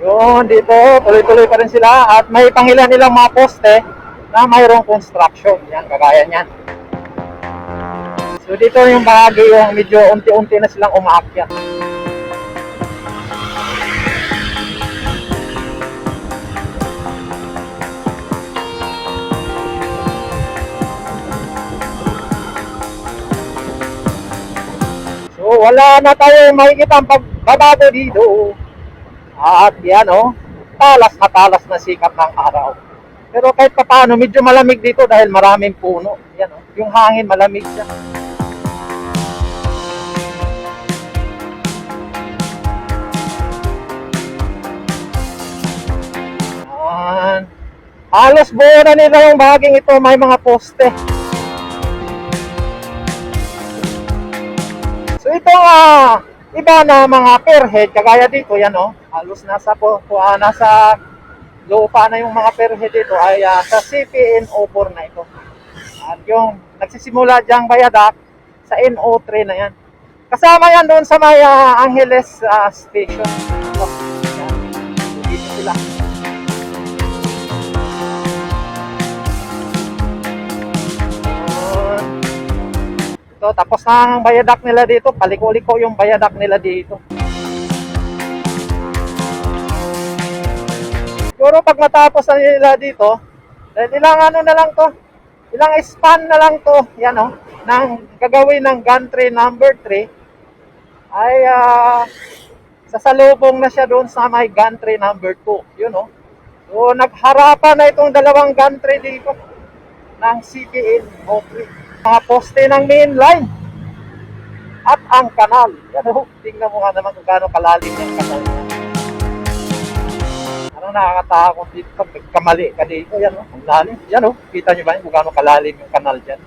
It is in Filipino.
Yun, dito, tuloy-tuloy pa rin sila at may pangilan nilang mga poste na mayroong construction. Yan, kagaya niyan. So dito yung bahagi yung medyo unti-unti na silang umaakyat. So wala na tayong makikita ang pagbabago dito. At yan talas na sikat ng araw. Pero kahit papaano, medyo malamig dito dahil maraming puno. Yan yung hangin malamig siya. Yan. Halos buo na nila yung bahaging ito, may mga poste. So ito iba na mga per head, kagaya dito, yan halos nasa lupa na yung mga per head dito ay sa CP NO4 na ito. At yung nagsisimula diyang bayadak sa NO3 na yan. Kasama yan doon sa may Angeles station. So, yan. Dito sila. Ito, tapos ang bayadak nila dito, paliko-liko yung bayadak nila dito. Siguro pag matapos na nila dito, ilang na lang to, ilang span na lang to, yan nang gagawin ng gantry number 3, ay sasalubong na siya doon sa may gantry number 2, yun So nagharapan na itong dalawang gantry dito ng CPN O3. Mga poste ng main line at ang kanal. Yan tingnan mo nga naman kung gaano kalalim yung kanal. Nakakatakot dito pag kamali ka dito. Yan ang lalim. Yan kita nyo ba kung gaano kalalim yung kanal dyan.